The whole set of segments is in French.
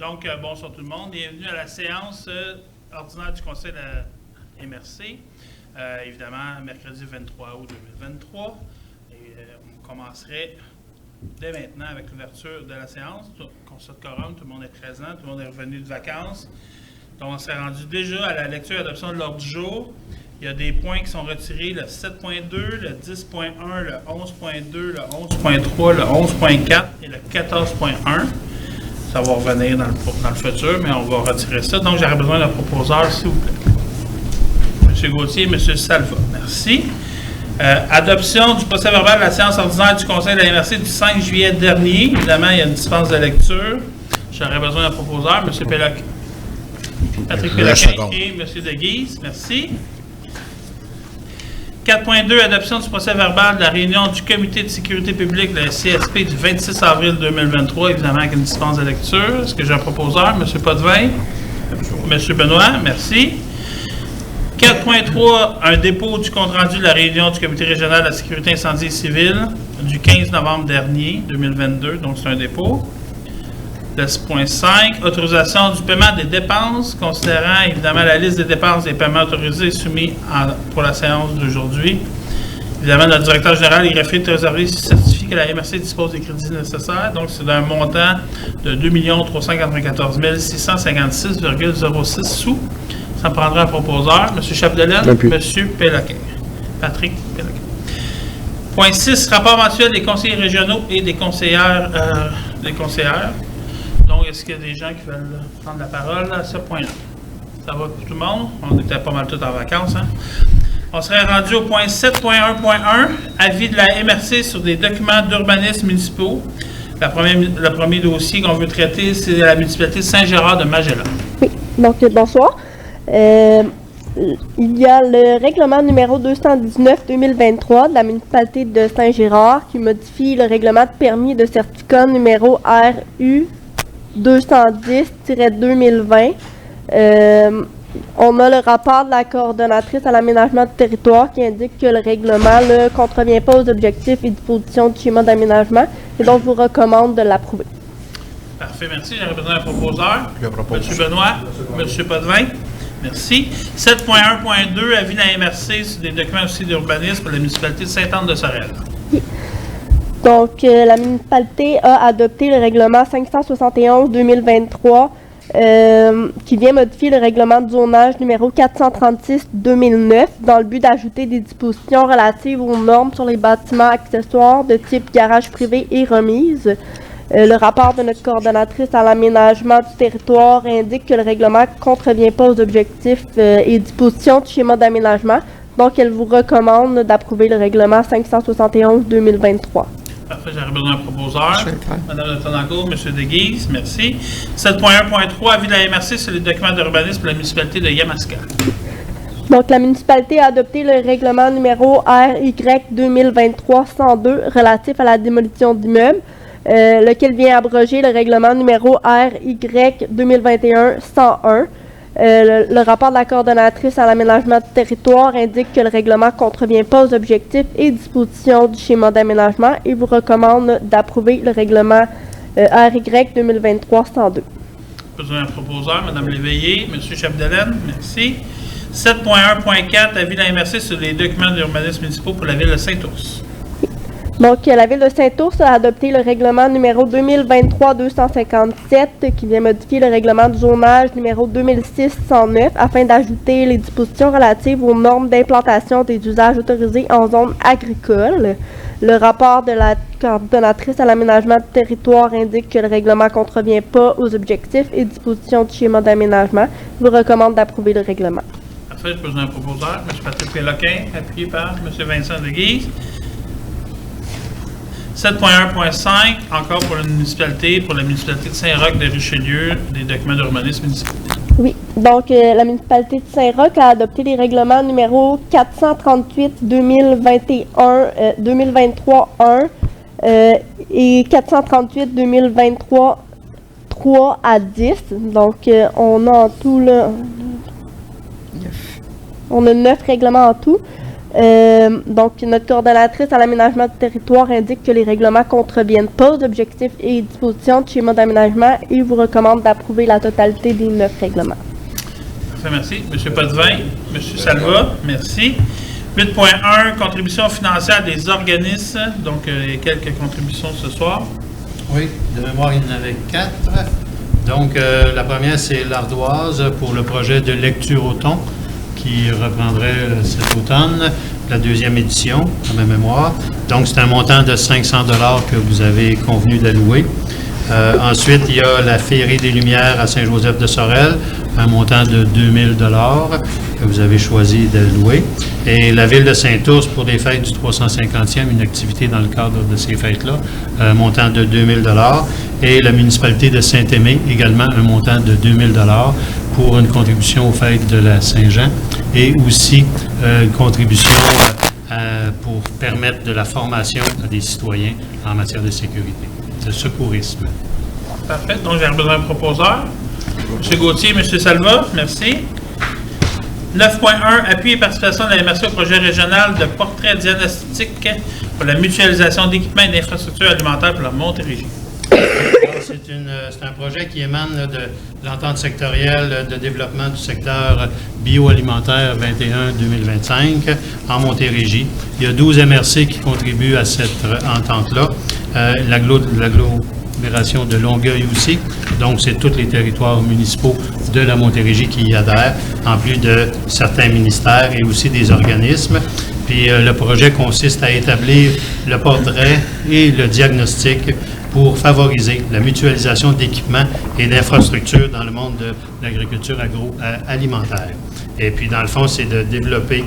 Donc, bonsoir tout le monde. Bienvenue à la séance ordinaire du Conseil de la MRC. Évidemment, mercredi 23 août 2023. Et on commencerait dès maintenant avec l'ouverture de la séance. Constat de quorum, tout le monde est présent, tout le monde est revenu de vacances. Donc, on s'est rendu déjà à la lecture et adoption de l'ordre du jour. Il y a des points qui sont retirés, le 7.2, le 10.1, le 11.2, le 11.3, le 11.4 et le 14.1. Ça va revenir dans le futur, mais on va retirer ça. Donc, j'aurais besoin d'un proposeur, s'il vous plaît. M. Gauthier, M. Salva. Merci. Adoption du procès-verbal de la séance ordinaire du Conseil de la MRC du 5 juillet dernier. Évidemment, il y a une dispense de lecture. J'aurais besoin d'un proposeur, M. Péloquin. Patrick Péloquin et M. Deguise. Merci. 4.2, adoption du procès-verbal de la réunion du Comité de sécurité publique, le CSP, du 26 avril 2023, évidemment avec une dispense de lecture. Est-ce que j'ai un proposeur? M. Potvin? M. Benoît, merci. 4.3, un dépôt du compte-rendu de la réunion du Comité régional de la sécurité incendie civile du 15 novembre dernier, 2022, donc c'est un dépôt. 10.5, autorisation du paiement des dépenses, considérant évidemment la liste des dépenses des paiements autorisés soumis pour la séance d'aujourd'hui. Évidemment, notre directeur général, greffier de trésorerie, certifie que la MRC dispose des crédits nécessaires. Donc, c'est d'un montant de 2 394 656,06 sous. Ça me prendra un proposeur. M. Chapdelaine, M. Péloquin. Patrick Péloquin. Point 6, rapport mensuel des conseillers régionaux et des conseillères. Donc, est-ce qu'il y a des gens qui veulent prendre la parole à ce point-là? Ça va pour tout le monde? On était pas mal tous en vacances, hein? On serait rendu au point 7.1.1, avis de la MRC sur des documents d'urbanisme municipaux. Le premier dossier qu'on veut traiter, c'est la municipalité de Saint-Gérard de Magellan. Oui, donc bonsoir. Il y a le règlement numéro 219-2023 de la municipalité de Saint-Gérard qui modifie le règlement de permis de certificat numéro RU 210-2020. On a le rapport de la coordonnatrice à l'aménagement du territoire qui indique que le règlement ne contrevient pas aux objectifs et dispositions du schéma d'aménagement et donc je vous recommande de l'approuver. Parfait, merci. J'aurais besoin d'un proposeur. M. Benoît, M. Potvin. Merci. 7.1.2, avis de la MRC sur des documents aussi d'urbanisme pour la municipalité de Sainte-Anne-de-Sorel. Oui. Donc, la municipalité a adopté le règlement 571-2023 qui vient modifier le règlement de zonage numéro 436-2009 dans le but d'ajouter des dispositions relatives aux normes sur les bâtiments accessoires de type garage privé et remise. Le rapport de notre coordonnatrice à l'aménagement du territoire indique que le règlement ne contrevient pas aux objectifs et dispositions du schéma d'aménagement. Donc, elle vous recommande d'approuver le règlement 571-2023. Parfait, j'aurais besoin d'un proposeur. Madame Le Tonancourt, M. Deguise, merci. 7.1.3, avis de la MRC sur les documents d'urbanisme pour la municipalité de Yamaska. Donc, la municipalité a adopté le règlement numéro RY 2023-102 relatif à la démolition d'immeubles, lequel vient abroger le règlement numéro RY 2021-101. Le rapport de la coordonnatrice à l'aménagement du territoire indique que le règlement ne contrevient pas aux objectifs et dispositions du schéma d'aménagement et vous recommande d'approuver le règlement RY 2023-102. Besoin d'un proposeur, Mme Léveillé, M. Chapdelaine, merci. 7.1.4, avis de la MRC sur les documents d'urbanisme municipaux pour la ville de Saint-Ours. Donc, la ville de Saint-Ours a adopté le règlement numéro 2023-257 qui vient modifier le règlement de zonage numéro 2006-109 afin d'ajouter les dispositions relatives aux normes d'implantation des usages autorisés en zone agricole. Le rapport de la coordonnatrice à l'aménagement du territoire indique que le règlement ne contrevient pas aux objectifs et dispositions du schéma d'aménagement. Je vous recommande d'approuver le règlement. Parfait, j'ai besoin d'un proposeur. M. Patrick Péloquin, appuyé par M. Vincent Deguise. 7.1.5, encore pour la municipalité de Saint-Roch de Richelieu, des documents d'urbanisme municipaux. Oui, donc la municipalité de Saint-Roch a adopté les règlements numéro 438-2021-2023-1 et 438-2023 3 à 10. Donc on a en tout là, on a 9 règlements en tout. Donc, notre coordonnatrice à l'aménagement du territoire indique que les règlements contreviennent pas aux objectifs et dispositions de schéma d'aménagement et vous recommande d'approuver la totalité des 9 règlements. Parfait, merci. M. Potvin, M. Salva, merci. 8.1, contribution financière des organismes. Donc, quelques contributions ce soir. Oui, de mémoire, il y en avait 4. Donc, la première, c'est l'Ardoise pour le projet de lecture au thon qui reprendrait cet automne, la 2e édition, à ma mémoire. Donc, c'est un montant de 500 $ que vous avez convenu d'allouer. Ensuite, il y a la Féerie des Lumières à Saint-Joseph-de-Sorel, un montant de 2000 $ que vous avez choisi d'allouer. Et la Ville de Saint-Ours pour des fêtes du 350e, une activité dans le cadre de ces fêtes-là, un montant de 2000 $. Et la municipalité de Saint-Aimé, également un montant de 2000 $ pour une contribution aux fêtes de la Saint-Jean et aussi une contribution pour permettre de la formation des citoyens en matière de sécurité, de secourisme. Parfait. Donc, j'ai besoin d'un proposeur. M. Gauthier, M. Salva, merci. 9.1, appui et participation de la MRC au projet régional de portrait diagnostic pour la mutualisation d'équipements et d'infrastructures alimentaires pour la Montérégie. C'est un projet qui émane là, de l'entente sectorielle de développement du secteur bioalimentaire 21-2025 en Montérégie. Il y a 12 MRC qui contribuent à cette entente-là. L'agglomération de Longueuil aussi. Donc, c'est tous les territoires municipaux de la Montérégie qui y adhèrent, en plus de certains ministères et aussi des organismes. Puis, le projet consiste à établir le portrait et le diagnostic pour favoriser la mutualisation d'équipements et d'infrastructures dans le monde de l'agriculture agroalimentaire. Et puis, dans le fond, c'est de développer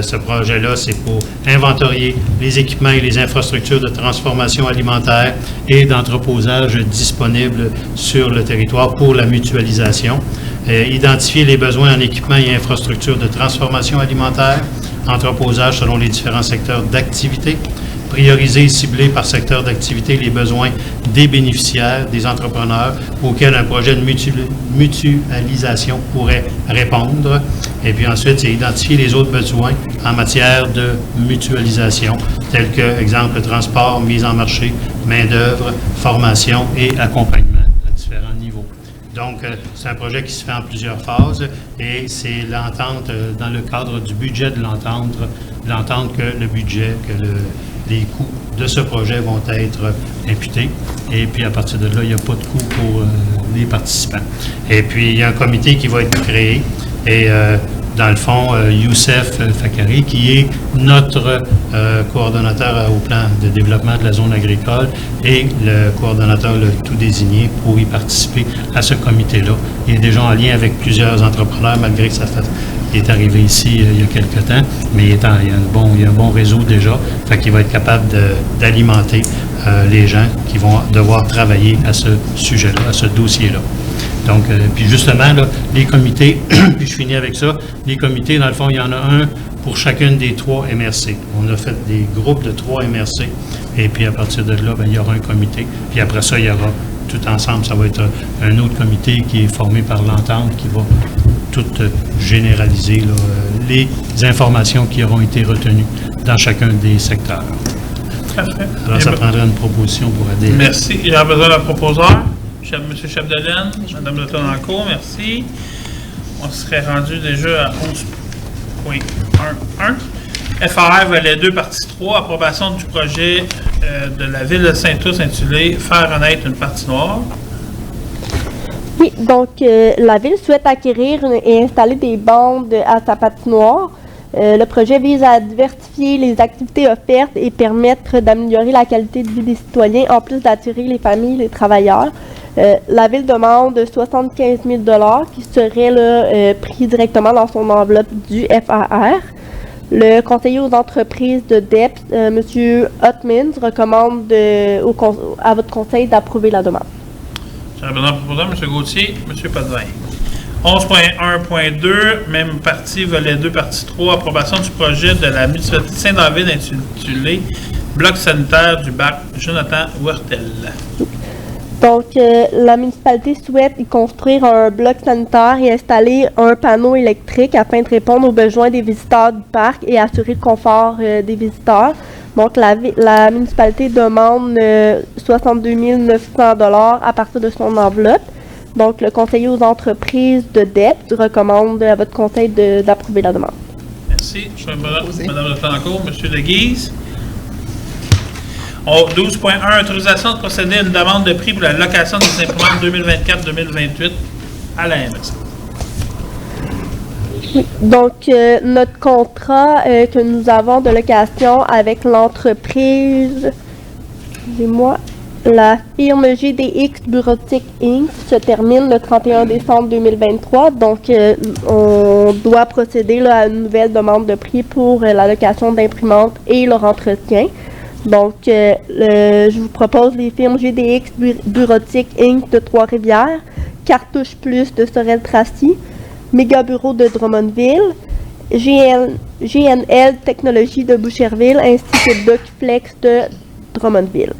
ce projet-là, c'est pour inventorier les équipements et les infrastructures de transformation alimentaire et d'entreposage disponibles sur le territoire pour la mutualisation. Identifier les besoins en équipements et infrastructures de transformation alimentaire, entreposage selon les différents secteurs d'activité, prioriser et cibler par secteur d'activité les besoins des bénéficiaires, des entrepreneurs auxquels un projet de mutualisation pourrait répondre. Et puis ensuite, c'est identifier les autres besoins en matière de mutualisation, tels que, exemple, transport, mise en marché, main-d'œuvre, formation et accompagnement à différents niveaux. Donc, c'est un projet qui se fait en plusieurs phases et c'est l'entente, dans le cadre du budget de l'entente que le budget, les coûts de ce projet vont être imputés. Et puis, à partir de là, il n'y a pas de coût pour les participants. Et puis, il y a un comité qui va être créé. Et dans le fond, Youssef Fakari, qui est notre coordonnateur au plan de développement de la zone agricole et le coordonnateur le tout désigné pour y participer à ce comité-là. Il est déjà en lien avec plusieurs entrepreneurs, malgré que il est arrivé ici il y a quelque temps, mais il y a un bon réseau déjà, fait qu'il va être capable d'alimenter les gens qui vont devoir travailler à ce sujet-là, à ce dossier-là. Donc, puis justement, là, les comités, puis je finis avec ça, les comités, dans le fond, il y en a un pour chacune des 3 MRC. On a fait des groupes de 3 MRC, et puis à partir de là, bien, il y aura un comité, puis après ça, il y aura tout ensemble, ça va être un autre comité qui est formé par l'entente, qui va tout généraliser là, les informations qui auront été retenues dans chacun des secteurs. Parfait. Alors, ça prendrait une proposition pour aider. Merci. Il y a besoin d'un proposeur. M. Chapdelaine, Mme de Tonancourt, merci. On serait rendu déjà à 11.1.1. FAR, volet 2, partie 3, approbation du projet de la Ville de Saint-Ours intitulé « Faire renaître une patinoire ». Oui, donc la Ville souhaite acquérir et installer des bandes à sa patinoire. Le projet vise à diversifier les activités offertes et permettre d'améliorer la qualité de vie des citoyens, en plus d'attirer les familles et les travailleurs. La Ville demande 75 000 $ qui seraient là, pris directement dans son enveloppe du FAR. Le conseiller aux entreprises de DEPS, M. Hotmans, recommande à votre conseil d'approuver la demande. J'aurais besoin de proposer M. Gauthier, M. Potvin. 11.1.2, même partie, volet 2, partie 3, approbation du projet de la municipalité de Saint-David intitulé Bloc sanitaire du bac Jonathan Huertel. Donc, la municipalité souhaite y construire un bloc sanitaire et installer un panneau électrique afin de répondre aux besoins des visiteurs du parc et assurer le confort des visiteurs. Donc, la municipalité demande 62 900 $ à partir de son enveloppe. Donc, le conseiller aux entreprises de dette recommande à votre conseil d'approuver la demande. Merci. Madame Letancourt, M. Deguise. 12.1, autorisation de procéder à une demande de prix pour la location des imprimantes 2024-2028 à la MRC. Oui, donc notre contrat que nous avons de location avec l'entreprise, excusez-moi, la firme GDX Bureautique Inc. se termine le 31 décembre 2023. Donc, on doit procéder là, à une nouvelle demande de prix pour la location d'imprimantes et leur entretien. Donc, je vous propose les firmes GDX Bureautique Inc. de Trois-Rivières, Cartouche Plus de Sorel-Tracy, Méga Bureau de Drummondville, GNL Technologies de Boucherville, ainsi que DocFlex de Drummondville.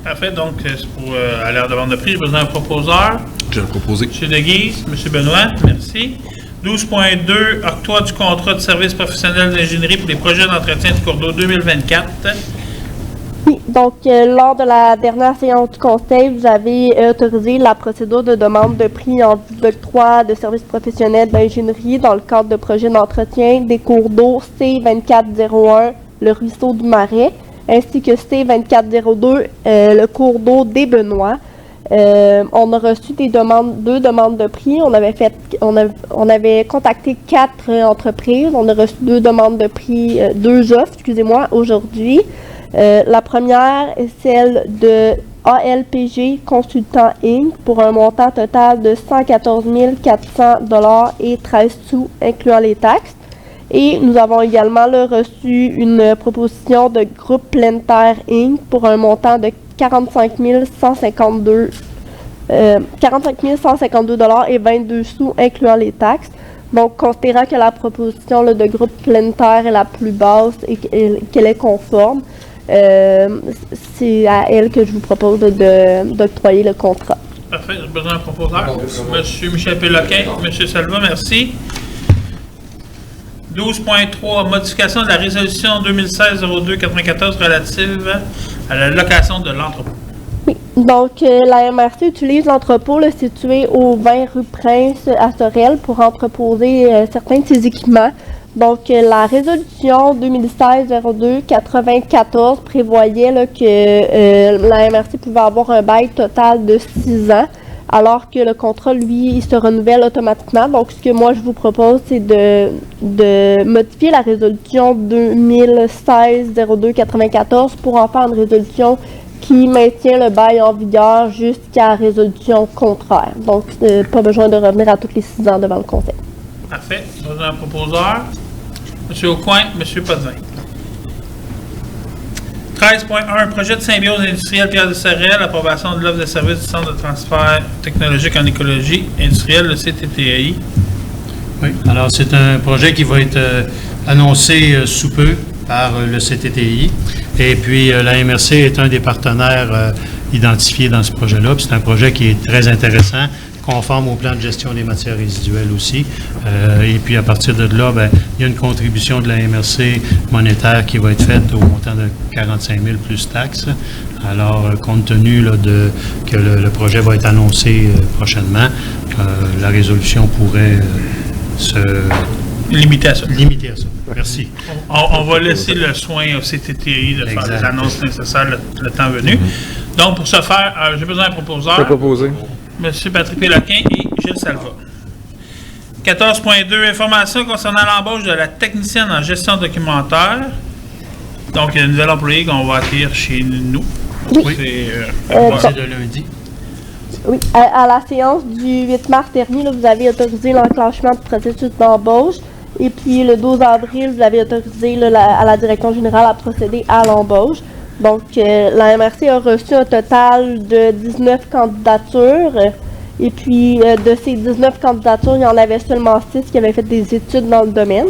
Parfait. Donc, c'est pour aller à la demande de prix. J'ai besoin d'un proposeur. Je vais le proposer. M. Deguise, M. Benoît, merci. 12.2, octroi du contrat de service professionnel d'ingénierie pour les projets d'entretien du cours d'eau 2024. Oui, donc lors de la dernière séance du conseil, vous avez autorisé la procédure de demande de prix en vue d'octroi de services professionnels d'ingénierie dans le cadre de projets d'entretien des cours d'eau C2401, le ruisseau du Marais, ainsi que C2402, le cours d'eau des Benoît. On a reçu deux demandes de prix. On avait contacté 4 entreprises. On a reçu 2 demandes de prix, 2 offres, aujourd'hui. La première est celle de ALPG Consultant Inc. pour un montant total de 114 400 $ et 13 sous, incluant les taxes. Et nous avons également reçu une proposition de Groupe Pleine Terre Inc. pour un montant de 45 152 $ et 22 sous, incluant les taxes. Donc, considérant que la proposition de Groupe Pleine Terre est la plus basse et qu'elle est conforme, c'est à elle que je vous propose d'octroyer le contrat. Parfait. J'ai besoin d'un proposeur. M. Michel Péloquin, M. Salva, merci. 12.3, modification de la résolution 2016-02-94 relative à la location de l'entrepôt. Oui, donc la MRC utilise l'entrepôt situé au 20 rue Prince à Sorel pour entreposer certains de ses équipements. Donc la résolution 2016-02-94 prévoyait là, que la MRC pouvait avoir un bail total de 6 ans, alors que le contrat, lui, il se renouvelle automatiquement. Donc, ce que moi, je vous propose, c'est de modifier la résolution 2016-02-94 pour en faire une résolution qui maintient le bail en vigueur jusqu'à résolution contraire. Donc, pas besoin de revenir à tous les 6 ans devant le conseil. Parfait. Besoin d'un proposeur. M. Aucoin, M. Potvin. 13.1, projet de symbiose industrielle Pierre de Sorel, approbation de l'offre de service du Centre de transfert technologique en écologie industrielle, le CTTI. Oui, alors c'est un projet qui va être annoncé sous peu par le CTTI. Et puis la MRC est un des partenaires identifiés dans ce projet-là. C'est un projet qui est très intéressant, conforme au plan de gestion des matières résiduelles aussi. Et puis, à partir de là, il y a une contribution de la MRC monétaire qui va être faite au montant de 45 000 plus taxes. Alors, compte tenu là, que le projet va être annoncé prochainement, la résolution pourrait se limiter à ça. Merci. On va laisser le soin au CTTI de faire les annonces nécessaires le temps venu. Donc, pour ce faire, j'ai besoin d'un proposeur. Je vais proposer. M. Patrick Péloquin et Gilles Salva. 14.2, information concernant l'embauche de la technicienne en gestion documentaire. Donc, il y a une nouvelle employée qu'on va accueillir chez nous. Oui. C'est de lundi. Oui, à la séance du 8 mars dernier, là, vous avez autorisé l'enclenchement du processus d'embauche. Et puis, le 12 avril, vous avez autorisé à la direction générale à procéder à l'embauche. Donc, la MRC a reçu un total de 19 candidatures. Et puis, de ces 19 candidatures, il y en avait seulement 6 qui avaient fait des études dans le domaine.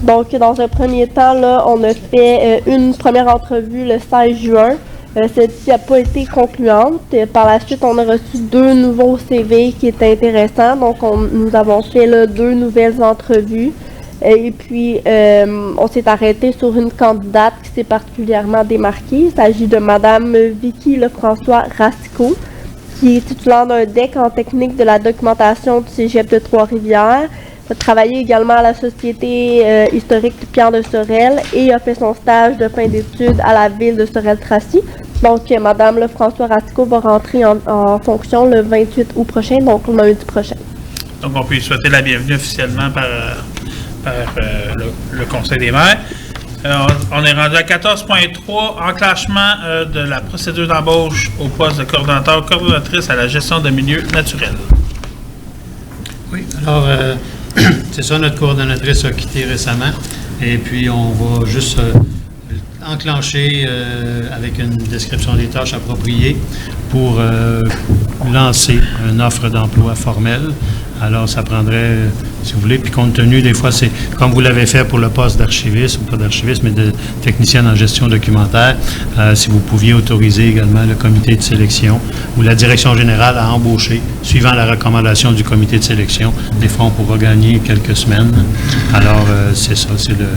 Donc, dans un premier temps, là, on a fait une première entrevue le 16 juin. Celle-ci n'a pas été concluante. Par la suite, on a reçu 2 nouveaux CV qui étaient intéressants. Donc, nous avons fait là, 2 nouvelles entrevues. Et puis, on s'est arrêté sur une candidate qui s'est particulièrement démarquée. Il s'agit de Madame Vicky Lefrançois Rasco, qui est titulaire d'un DEC en technique de la documentation du Cégep de Trois-Rivières. Elle a travaillé également à la Société historique Pierre de Sorel et a fait son stage de fin d'études à la ville de Sorel-Tracy. Donc, Madame Lefrançois Rasco va rentrer en fonction le 28 août prochain, donc lundi prochain. Donc, on peut lui souhaiter la bienvenue officiellement par le Conseil des maires. On est rendu à 14.3, enclenchement de la procédure d'embauche au poste de coordonnatrice à la gestion de milieux naturels. Oui, alors, c'est ça, notre coordonnatrice a quitté récemment, et puis on va juste enclencher avec une description des tâches appropriées pour lancer une offre d'emploi formelle. Alors, ça prendrait, si vous voulez, puis compte tenu, des fois, c'est comme vous l'avez fait pour le poste d'archiviste, ou pas d'archiviste, mais de technicienne en gestion documentaire, si vous pouviez autoriser également le comité de sélection ou la direction générale à embaucher, suivant la recommandation du comité de sélection. Des fois, on pourra gagner quelques semaines. Alors, c'est ça, c'est le...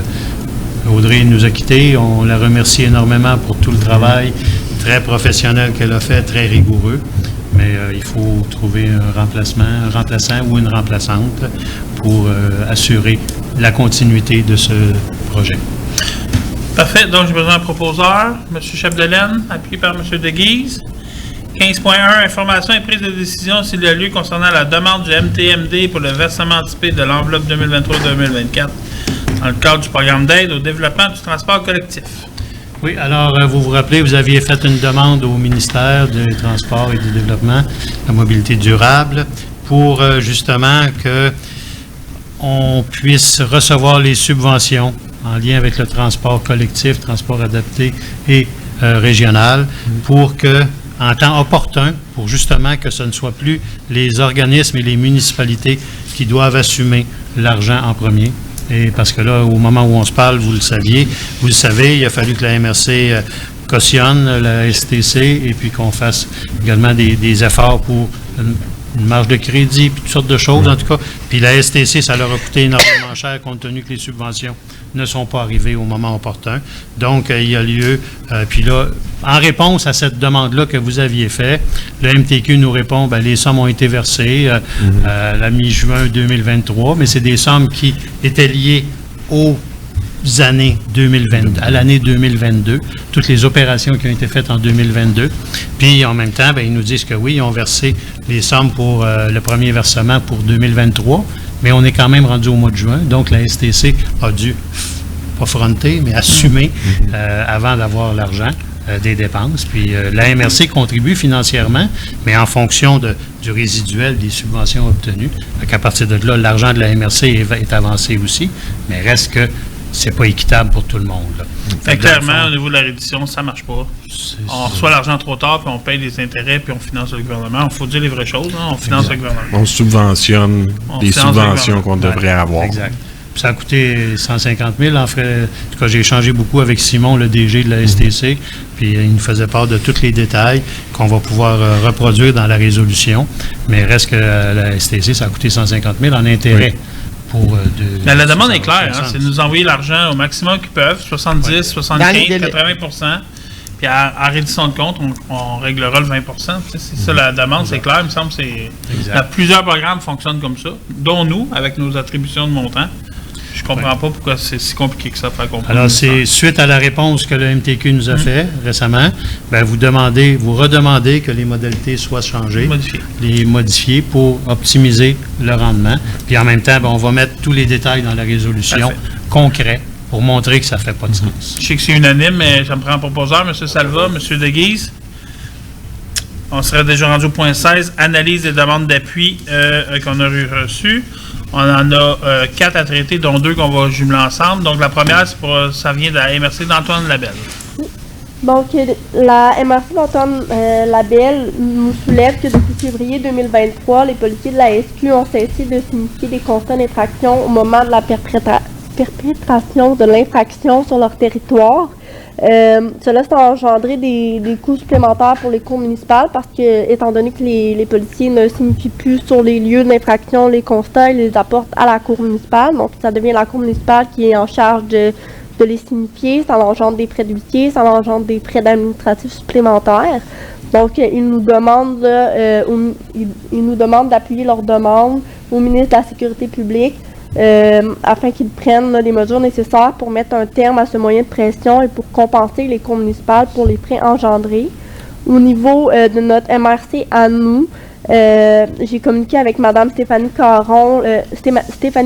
Audrey nous a quittés. On la remercie énormément pour tout le travail très professionnel qu'elle a fait, très rigoureux. Mais il faut trouver un remplaçant ou une remplaçante pour assurer la continuité de ce projet. Parfait. Donc, j'ai besoin d'un proposeur. M. Chapdelaine, appuyé par M. Deguise. 15.1, information et prise de décision s'il y a lieu concernant la demande du MTMD pour le versement anticipé de l'enveloppe 2023-2024 dans le cadre du programme d'aide au développement du transport collectif. Oui, alors, vous vous rappelez, vous aviez fait une demande au ministère des Transports et du Développement, de la mobilité durable, pour justement qu'on puisse recevoir les subventions en lien avec le transport collectif, transport adapté et régional, pour que, en temps opportun, pour justement que ce ne soit plus les organismes et les municipalités qui doivent assumer l'argent en premier. Et parce que là, au moment où on se parle, vous le savez, il a fallu que la MRC cautionne la STC et puis qu'on fasse également des efforts pour une marge de crédit, puis toutes sortes de choses, en tout cas. Puis la STC, ça leur a coûté énormément cher compte tenu que les subventions ne sont pas arrivées au moment opportun. Donc, il y a lieu, puis là, en réponse à cette demande-là que vous aviez faite, le MTQ nous répond, bien, les sommes ont été versées à la mi-juin 2023, mais c'est des sommes qui étaient liées aux années 2022, à l'année 2022, toutes les opérations qui ont été faites en 2022. Puis, en même temps, bien, ils nous disent que oui, ils ont versé les sommes pour le premier versement pour 2023, mais on est quand même rendu au mois de juin, donc la STC a dû, pas fronter, mais assumer avant d'avoir l'argent des dépenses. Puis la MRC contribue financièrement, mais en fonction du résiduel des subventions obtenues. Donc, à partir de là, l'argent de la MRC est avancé aussi, mais reste que c'est pas équitable pour tout le monde. Là. Clairement, au niveau de la réduction, ça ne marche pas. On reçoit l'argent trop tard, puis on paye des intérêts, puis on finance le gouvernement. Il faut dire les vraies choses, hein? On finance le gouvernement. On subventionne les subventions qu'on devrait avoir. Exact. Puis ça a coûté 150 000 en frais. En tout cas, j'ai échangé beaucoup avec Simon, le DG de la STC, puis il nous faisait part de tous les détails qu'on va pouvoir reproduire dans la résolution. Mais reste que la STC, ça a coûté 150 000 en intérêt. Mais la demande est claire, hein, c'est de nous envoyer l'argent au maximum qu'ils peuvent, 70, 75, 80 puis à réduction de compte, on réglera le 20 C'est ça la demande, c'est clair, il me semble que plusieurs programmes fonctionnent comme ça, dont nous, avec nos attributions de montant. Je ne comprends pas pourquoi c'est si compliqué que ça faire comprendre. Alors, c'est suite à la réponse que le MTQ nous a fait récemment, bien, vous redemandez que les modalités soient changées, modifiées pour optimiser le rendement. Puis en même temps, bien, on va mettre tous les détails dans la résolution concrète pour montrer que ça ne fait pas de sens. Je sais que c'est unanime, mais ça me prend un proposeur. M. Salva, M. Deguise. On serait déjà rendu au point 16, analyse des demandes d'appui qu'on a reçues. On en a 4 à traiter, dont 2 qu'on va jumeler ensemble. Donc, la première, ça vient de la MRC d'Antoine Labelle. Donc, la MRC d'Antoine Labelle nous soulève que depuis février 2023, les policiers de la SQ ont cessé de signifier des constats d'infraction au moment de la perpétration de l'infraction sur leur territoire. Cela a engendré des coûts supplémentaires pour les cours municipales parce que, étant donné que les policiers ne signifient plus sur les lieux d'infraction les constats, ils les apportent à la cour municipale. Donc, ça devient la cour municipale qui est en charge de les signifier. Ça engendre des frais d'huissier, ça engendre des frais administratifs supplémentaires. Donc, ils nous demandent d'appuyer leur demande au ministre de la Sécurité publique afin qu'ils prennent les mesures nécessaires pour mettre un terme à ce moyen de pression et pour compenser les cours municipales pour les frais engendrés. Au niveau de notre MRC à nous, j'ai communiqué avec Mme Stéphanie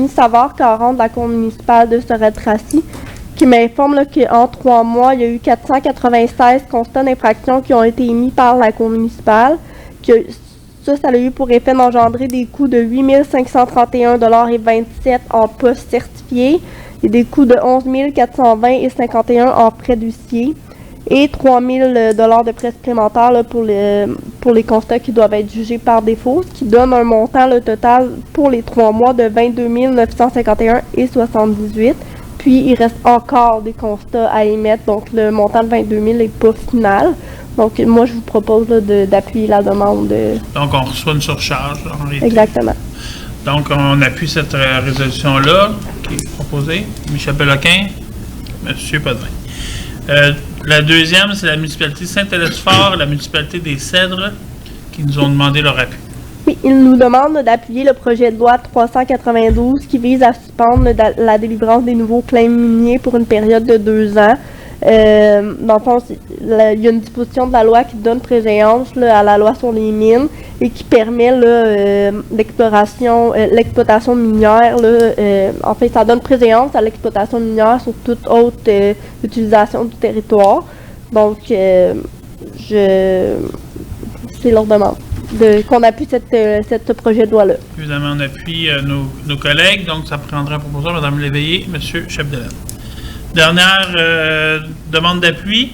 Savard-Caron de la cour municipale de Sorel-Tracy, qui m'informe qu'en 3 mois, il y a eu 496 constats d'infraction qui ont été émis par la cour municipale. Ça a eu pour effet d'engendrer des coûts de 8 531,27 en postes certifiés et des coûts de 11 420,51 en frais d'huissier et 3 000 $ de frais supplémentaires là, pour les constats qui doivent être jugés par défaut, ce qui donne un montant total pour les 3 mois de 22 951,78. Puis, il reste encore des constats à émettre, donc le montant de 22 000 n'est pas final. Donc, moi, je vous propose d'appuyer la demande. Donc, on reçoit une surcharge, en réalité. Exactement. Donc, on appuie cette résolution-là qui est proposée. Michel Péloquin, M. Potvin. La deuxième, c'est la municipalité Saint-Hélène-du-Fort et la municipalité des Cèdres qui nous ont demandé leur appui. Oui, ils nous demandent d'appuyer le projet de loi 392 qui vise à suspendre la délivrance des nouveaux claims miniers pour une période de 2 ans. Dans le fond, il y a une disposition de la loi qui donne préséance à la loi sur les mines et qui permet l'exploitation minière. En fait, ça donne préséance à l'exploitation minière sur toute autre utilisation du territoire. Donc, c'est leur demande qu'on appuie ce projet de loi-là. Évidemment, on appuie nos collègues, donc ça prendrait un proposeur, Mme Léveillé, M. Chapdelaine. Dernière demande d'appui,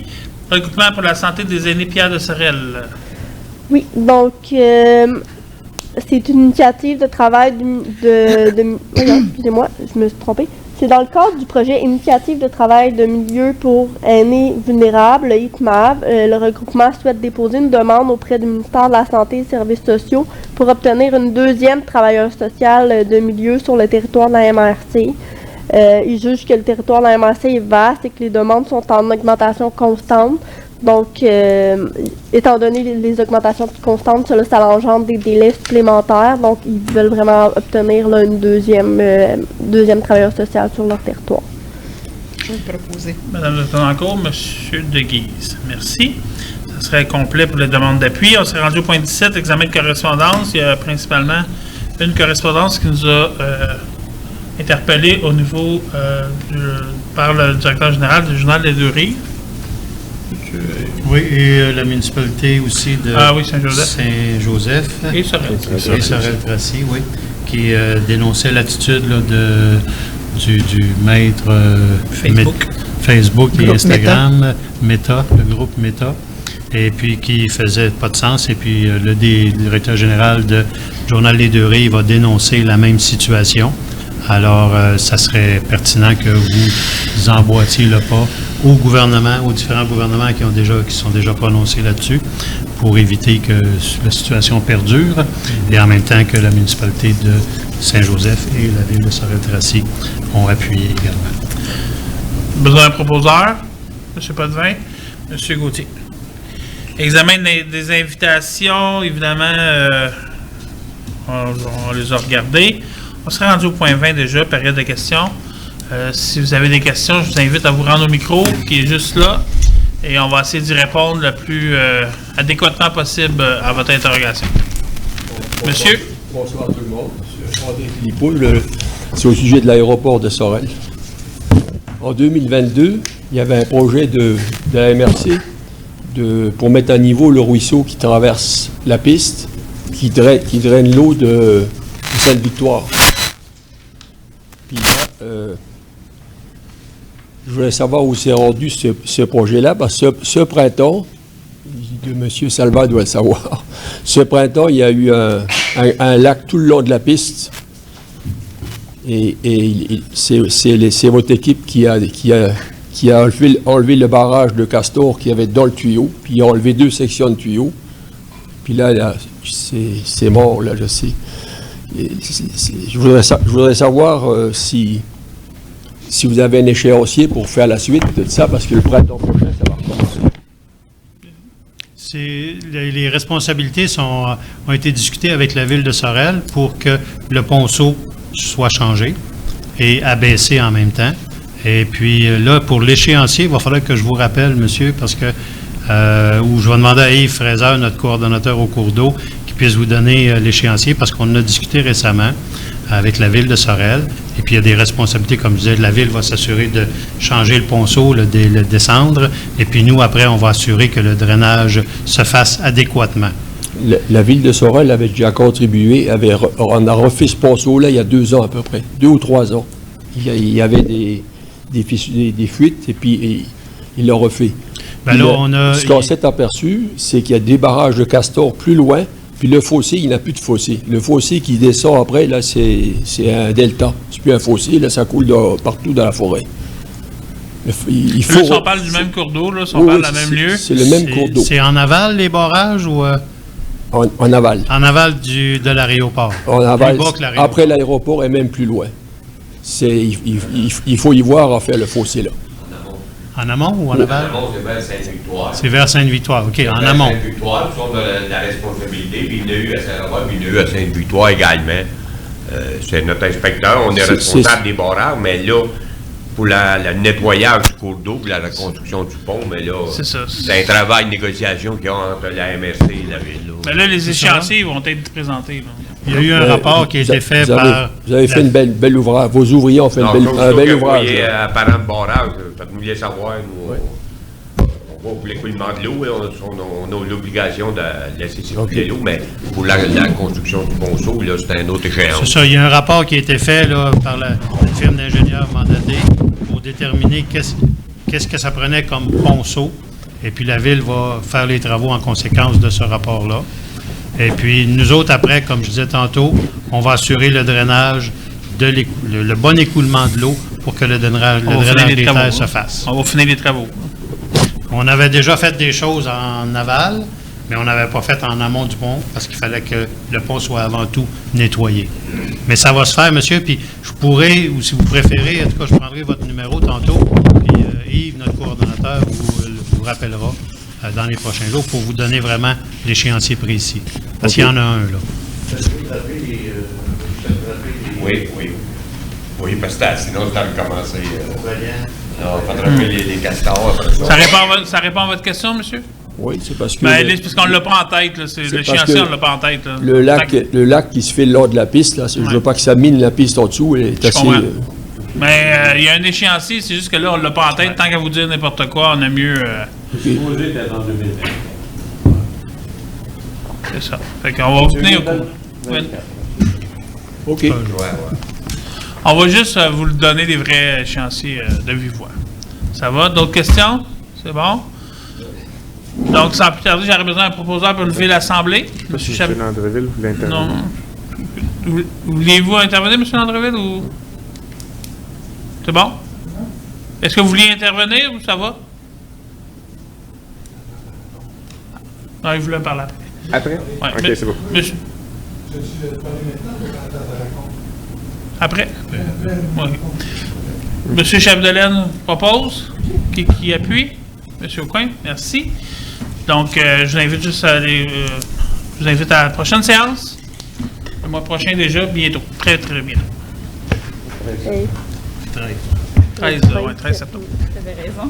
regroupement pour la santé des aînés Pierre de Sorel. Oui, donc c'est une initiative de travail excusez-moi, je me suis trompée. C'est dans le cadre du projet Initiative de travail de milieu pour aînés vulnérables, le ITMAV. Le regroupement souhaite déposer une demande auprès du ministère de la Santé et des Services sociaux pour obtenir une deuxième travailleuse sociale de milieu sur le territoire de la MRC. Ils jugent que le territoire de la MRC est vaste et que les demandes sont en augmentation constante. Donc, étant donné les augmentations constantes, ça engendre des délais supplémentaires. Donc, ils veulent vraiment obtenir une deuxième travailleuse sociale sur leur territoire. Je vais le proposer. Madame de Tonancourt, M. De Guise. Merci. Ça serait complet pour les demandes d'appui. On s'est rendu au point 17, examen de correspondance. Il y a principalement une correspondance qui nous a interpellé au niveau par le directeur général du Journal des Deux-Rives. Oui, et la municipalité aussi de Saint-Joseph. Et Sorel-Tracy, oui, qui dénonçait l'attitude du maître Facebook et Instagram, Meta, le groupe Meta, et puis qui faisait pas de sens. Et puis le directeur général du Journal des Deux-Rives a dénoncé la même situation. Alors, ça serait pertinent que vous emboîtiez le pas au gouvernement, aux différents gouvernements qui sont déjà prononcés là-dessus, pour éviter que la situation perdure, et en même temps que la municipalité de Saint-Joseph et la ville de Sorel-Tracy ont appuyé également. Besoin d'un proposeur, M. Potvin, M. Gauthier. Examen des invitations, évidemment, on les a regardées. On serait rendu au point 20 déjà, période de questions. Si vous avez des questions, je vous invite à vous rendre au micro, qui est juste là, et on va essayer d'y répondre le plus adéquatement possible à votre interrogation. Monsieur? Bonsoir tout le monde. Monsieur André Philippot, c'est au sujet de l'aéroport de Sorel. En 2022, il y avait un projet de la MRC pour mettre à niveau le ruisseau qui traverse la piste, qui draine l'eau de Sainte-Victoire. Puis là, je voulais savoir où s'est rendu ce projet-là, parce que ce printemps, M. Salva doit le savoir, ce printemps, il y a eu un lac tout le long de la piste, et c'est votre équipe qui a qui a enlevé le barrage de Castor qui avait dans le tuyau, puis il a enlevé 2 sections de tuyau. Puis là c'est mort, là, je sais. Je voudrais savoir si vous avez un échéancier pour faire la suite de ça, parce que le printemps prochain, ça va recommencer. Les responsabilités ont été discutées avec la Ville de Sorel pour que le ponceau soit changé et abaissé en même temps. Et puis là, pour l'échéancier, il va falloir que je vous rappelle, monsieur, parce que où je vais demander à Yves Fraser, notre coordonnateur au cours d'eau, qui puisse vous donner l'échéancier, parce qu'on en a discuté récemment avec la Ville de Sorel. Et puis, il y a des responsabilités, comme je disais, la Ville va s'assurer de changer le ponceau, le descendre. Et puis, nous, après, on va assurer que le drainage se fasse adéquatement. La Ville de Sorel avait déjà contribué, on a refait ce ponceau-là il y a 2 ans à peu près, 2 ou 3 ans. Il y avait des fuites, et puis il l'a refait. Ben là, ce qu'on s'est aperçu, c'est qu'il y a des barrages de Castor plus loin, puis le fossé, il n'y a plus de fossé. Le fossé qui descend après, là, c'est un delta. C'est plus un fossé, là, ça coule partout dans la forêt. Là, si on parle du même cours d'eau, là, si on parle de la même lieu. C'est le même cours d'eau. C'est en aval, les barrages, ou... En aval. En aval de l'aéroport. En aval, après l'aéroport et même plus loin. Il faut y voir en faire le fossé, là. En amont ou en aval? En amont, c'est vers Sainte-Victoire. C'est vers Sainte-Victoire, OK, en amont. Sainte-Victoire, ils sont de la responsabilité, puis il y en a eu à Saint-Robert, puis il y en a eu à Sainte-Victoire également. C'est notre inspecteur, on est responsable des barrages, mais là, pour le nettoyage du cours d'eau, pour la reconstruction du pont, mais là, c'est un travail de négociation qu'il y a entre la MRC et la Ville. Là. Mais là, les échéanciers vont être présentés. Là. Il y a eu un rapport qui a été fait par... Vous avez fait une belle ouvrage. Vos ouvriers ont fait un bel ouvrage. Apparent de barrage, faites-nous bien savoir. On va pour l'écoulement de l'eau, on a l'obligation de laisser circuler l'eau, mais pour la construction du ponceau, là, c'est un autre échéance. C'est ça, il y a un rapport qui a été fait là, par la firme d'ingénieurs mandatée pour déterminer qu'est-ce que ça prenait comme ponceau. Et puis la Ville va faire les travaux en conséquence de ce rapport-là. Et puis nous autres, après, comme je disais tantôt, on va assurer le drainage, le bon écoulement de l'eau pour que le drainage des terres se fasse. On va finir les travaux. On avait déjà fait des choses en aval, mais on n'avait pas fait en amont du pont parce qu'il fallait que le pont soit avant tout nettoyé. Mais ça va se faire, monsieur, puis je pourrais, ou si vous préférez, en tout cas, je prendrai votre numéro tantôt, puis Yves, notre coordonnateur, vous rappellera dans les prochains jours pour vous donner vraiment l'échéancier précis. Parce qu'il y en a un, là. Oui, parce que sinon, ça va commencer. On va rattraper les castors après ça. Ça répond à votre question, monsieur? Oui, c'est parce que... c'est parce qu'on ne l'a pas en tête. L'échéancier, on ne l'a pas en tête. Là. Le lac qui se fait le long de la piste, là, je ne veux pas que ça mine la piste en dessous. Elle est assez... Mais il y a un échéancier, c'est juste que là, on ne l'a pas en tête. Tant qu'à vous dire n'importe quoi, on a mieux... Supposé d'être en 2020. C'est ça. Fait qu'on va vous tenir au courant. OK. On va juste vous donner des vrais échéanciers de vive voix. Ça va? D'autres questions? C'est bon? Donc, sans plus tarder, j'aurais besoin d'un proposeur pour lever l'Assemblée. Monsieur Landreville, vous voulez intervenir? Non. Voulez-vous intervenir, M. Landreville, ou... C'est bon? Est-ce que vous vouliez intervenir ou ça va? Non, il voulait me parler après. Après? OK, c'est bon. Monsieur... Après? Oui. Monsieur Chapdelaine propose. Qui appuie? Monsieur Aucoin, merci. Donc, je vous invite juste à aller... je vous invite à la prochaine séance. Le mois prochain déjà, bientôt. Très, très bientôt. 13 septembre. Vous avez raison.